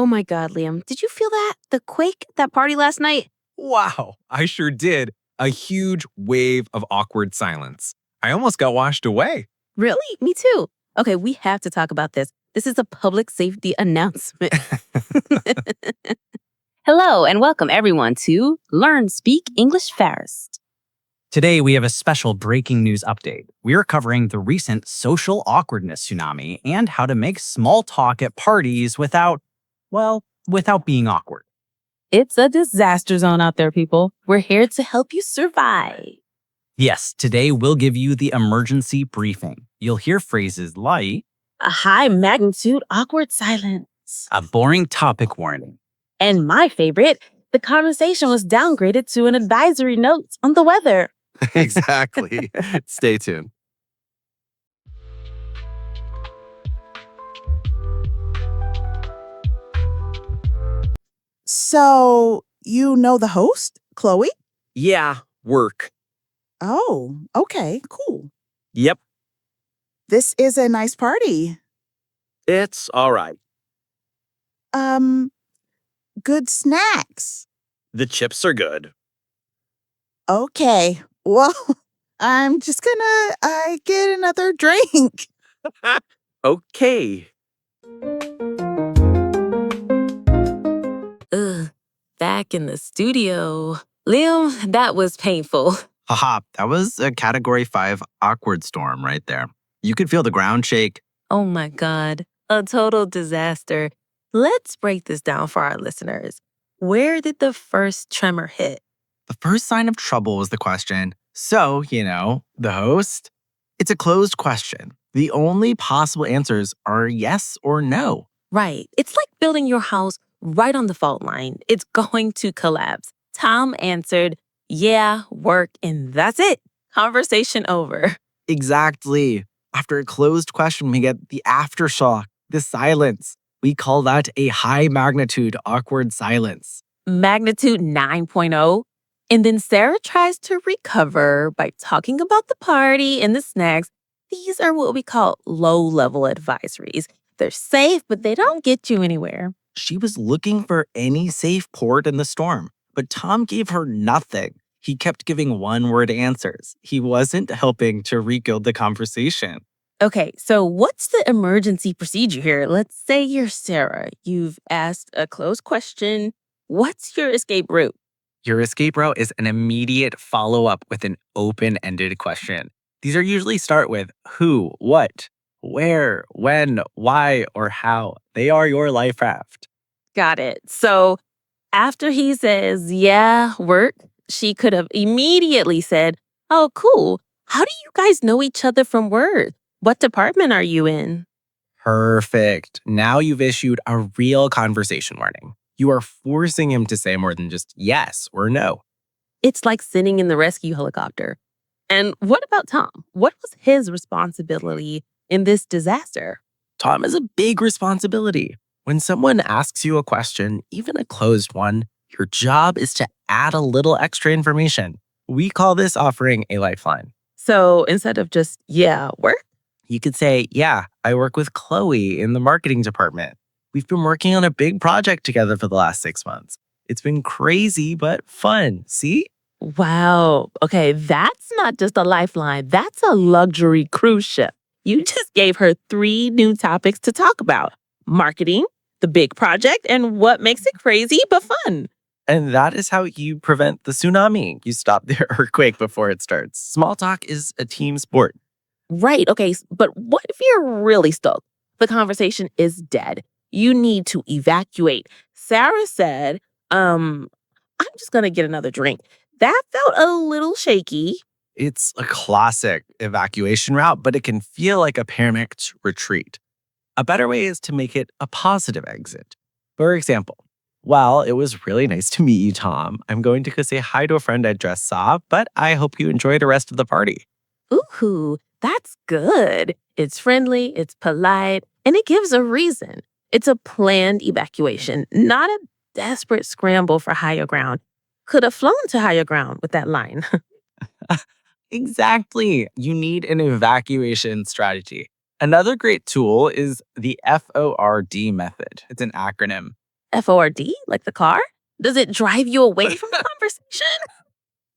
Oh my God, Liam. Did you feel that? The quake at that party last night? Wow, I sure did. A huge wave of awkward silence. I almost got washed away. Really? Me too. Okay, we have to talk about this. This is a public safety announcement. Hello, and welcome everyone to Learn Speak English Fast. Today, we have a special breaking news update. We are covering the recent social awkwardness tsunami and how to make small talk at parties without being awkward. It's a disaster zone out there, people. We're here to help you survive. Yes, today we'll give you the emergency briefing. You'll hear phrases like A high magnitude awkward silence. a boring topic warning. And my favorite, the conversation was downgraded to an advisory note on the weather. Exactly. Stay tuned. So, you know the host, Chloe? Yeah, work. Oh, okay, cool. Yep, This is a nice party. it's all right. Good snacks. The chips are good. Okay, well, I'm just gonna get another drink. Okay. Ugh, back in the studio. Liam, that was painful. Haha, that was a Category 5 awkward storm right there. You could feel the ground shake. Oh my God, a total disaster. Let's break this down for our listeners. Where did the first tremor hit? The first sign of trouble was the question. So, the host? It's a closed question. The only possible answers are yes or no. Right. It's like building your house right on the fault line. It's going to collapse. Tom answered, yeah, work, and that's it. Conversation over. Exactly. After a closed question, we get the aftershock, the silence. We call that a high magnitude awkward silence. Magnitude 9.0. And then Sarah tries to recover by talking about the party and the snacks. These are what we call low-level advisories. They're safe, but they don't get you anywhere. She was looking for any safe port in the storm, but Tom gave her nothing. He kept giving one-word answers. He wasn't helping to rebuild the conversation. Okay, so what's the emergency procedure here? Let's say you're Sarah. You've asked a closed question. What's your escape route? Your escape route is an immediate follow-up with an open-ended question. These are usually start with who, what, where, when, why, or how. They are your life raft. Got it. So after he says, yeah, work, she could have immediately said, oh, cool. How do you guys know each other from work? What department are you in? Perfect. Now you've issued a real conversation warning. You are forcing him to say more than just yes or no. It's like sitting in the rescue helicopter. And what about Tom? What was his responsibility in this disaster? Tom has a big responsibility. When someone asks you a question, even a closed one, your job is to add a little extra information. We call this offering a lifeline. So instead of just, yeah, work, You could say, yeah, I work with Chloe in the marketing department. We've been working on a big project together for the last 6 months. It's been crazy, but fun. See? wow. Okay, that's not just a lifeline. That's a luxury cruise ship. You just gave her 3 new topics to talk about. Marketing, the big project, and what makes it crazy but fun. And that is how you prevent the tsunami. You stop the earthquake before it starts. Small talk is a team sport. Right, okay, but what if you're really stuck? The conversation is dead. You need to evacuate. Sarah said, I'm just gonna get another drink. That felt a little shaky. It's a classic evacuation route, but it can feel like a panicked retreat. A better way is to make it a positive exit. For example, well, it was really nice to meet you, Tom. I'm going to go say hi to a friend I just saw, but I hope you enjoy the rest of the party. Ooh, that's good. It's friendly, it's polite, and it gives a reason. It's a planned evacuation, not a desperate scramble for higher ground. Could have flown to higher ground with that line. Exactly. You need an evacuation strategy. Another great tool is the FORD method. It's an acronym. FORD, like the car? Does it drive you away from the conversation?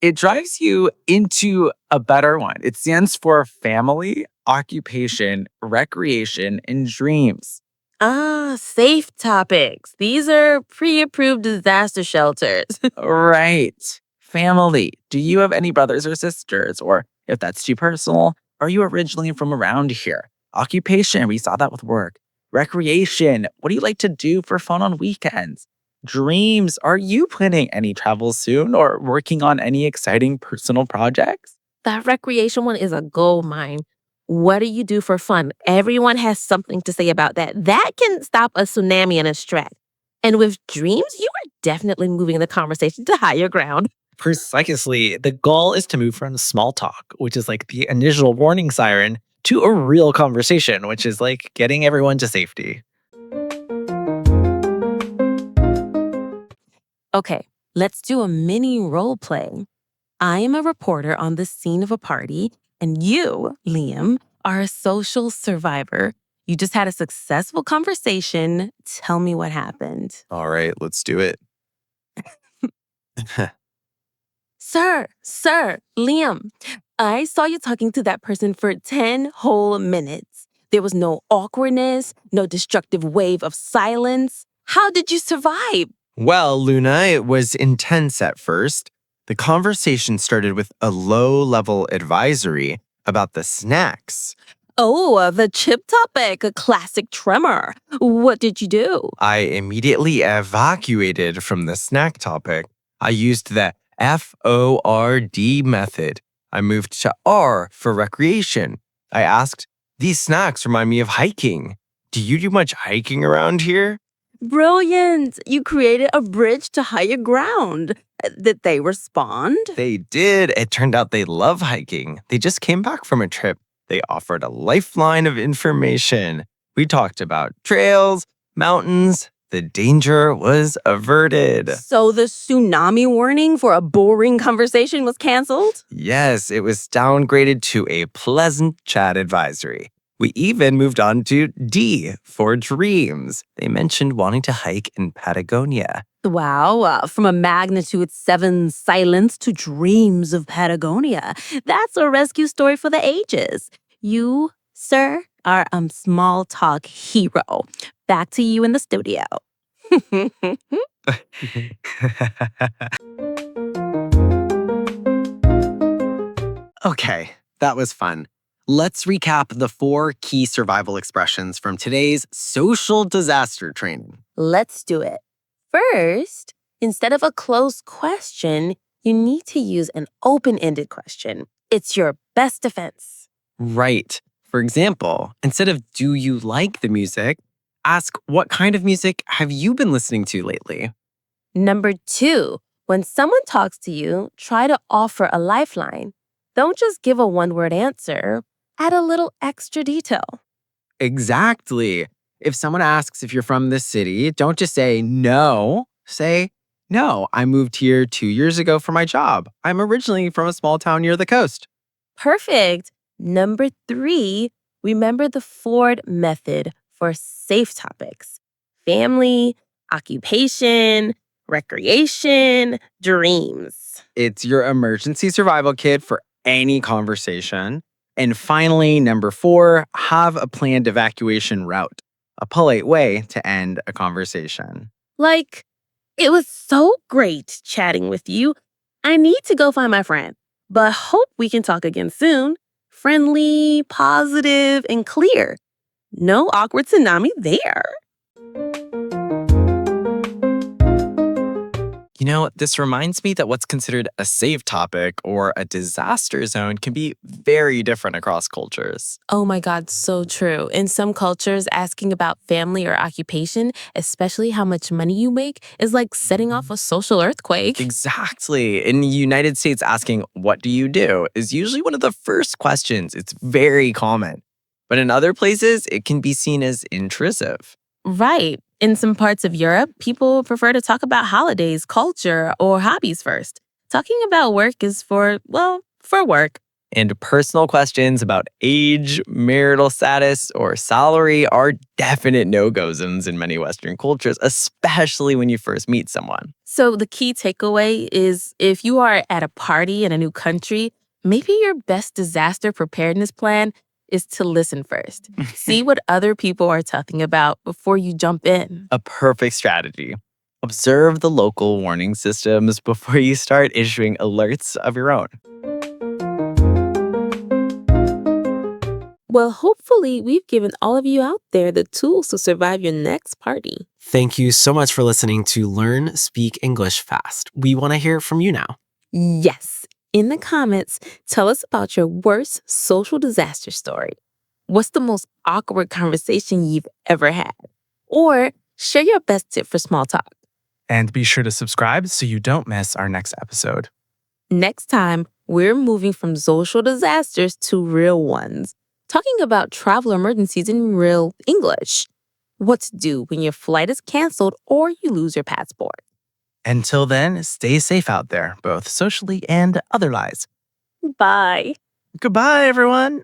It drives you into a better one. It stands for family, occupation, recreation, and dreams. Ah, safe topics. These are pre-approved disaster shelters. Right. Family. Do you have any brothers or sisters? Or if that's too personal, are you originally from around here? Occupation. We saw that with work. Recreation. What do you like to do for fun on weekends? Dreams. Are you planning any travel soon or working on any exciting personal projects? That recreation one is a gold mine. What do you do for fun? Everyone has something to say about that. That can stop a tsunami in its track. And with dreams, you are definitely moving the conversation to higher ground. Precisely. The goal is to move from small talk, which is like the initial warning siren, to a real conversation, which is like getting everyone to safety. Okay, let's do a mini role play. I am a reporter on the scene of a party, and you, Liam, are a social survivor. You just had a successful conversation. Tell me what happened. All right, let's do it. Sir, Liam, I saw you talking to that person for 10 whole minutes. There was no awkwardness, no destructive wave of silence. How did you survive? Well, Luna, it was intense at first. The conversation started with a low-level advisory about the snacks. Oh, the chip topic, a classic tremor. What did you do? I immediately evacuated from the snack topic. I used the FORD method. I moved to R for recreation. I asked, these snacks remind me of hiking. Do you do much hiking around here? Brilliant! You created a bridge to higher ground. Did they respond? They did. It turned out they love hiking. They just came back from a trip. They offered a lifeline of information. We talked about trails, mountains. The danger was averted. So the tsunami warning for a boring conversation was canceled? Yes, it was downgraded to a pleasant chat advisory. We even moved on to D for dreams. They mentioned wanting to hike in Patagonia. Wow, from a magnitude 7 silence to dreams of Patagonia. That's a rescue story for the ages. You, sir, are a small talk hero. Back to you in the studio. Okay, that was fun. Let's recap the 4 key survival expressions from today's social disaster training. Let's do it. First, instead of a closed question, you need to use an open-ended question. It's your best defense. Right. For example, instead of do you like the music, ask what kind of music have you been listening to lately? Number 2, when someone talks to you, try to offer a lifeline. Don't just give a one-word answer. Add a little extra detail. Exactly. If someone asks if you're from this city, don't just say no. Say, no, I moved here 2 years ago for my job. I'm originally from a small town near the coast. Perfect. Number 3, remember the Ford method for safe topics. Family, occupation, recreation, dreams. It's your emergency survival kit for any conversation. And finally, number 4, have a planned evacuation route, a polite way to end a conversation. Like, it was so great chatting with you. I need to go find my friend, but hope we can talk again soon. Friendly, positive, and clear. No awkward tsunami there. You know, this reminds me that what's considered a safe topic or a disaster zone can be very different across cultures. Oh my God, so true. In some cultures, asking about family or occupation, especially how much money you make, is like setting off a social earthquake. Exactly. In the United States, asking, what do you do, is usually one of the first questions. It's very common. But in other places, it can be seen as intrusive. Right. In some parts of Europe, people prefer to talk about holidays, culture, or hobbies first. Talking about work is for work. And personal questions about age, marital status, or salary are definite no-go zones in many Western cultures, especially when you first meet someone. So the key takeaway is if you are at a party in a new country, maybe your best disaster preparedness plan is to listen first. See what other people are talking about before you jump in. A perfect strategy. Observe the local warning systems before you start issuing alerts of your own. Well, hopefully, we've given all of you out there the tools to survive your next party. Thank you so much for listening to Learn Speak English Fast. We want to hear from you now. Yes. In the comments, tell us about your worst social disaster story. What's the most awkward conversation you've ever had? Or share your best tip for small talk. And be sure to subscribe so you don't miss our next episode. Next time, we're moving from social disasters to real ones, talking about travel emergencies in real English. What to do when your flight is canceled or you lose your passport. Until then, stay safe out there, both socially and otherwise. Bye. Goodbye, everyone.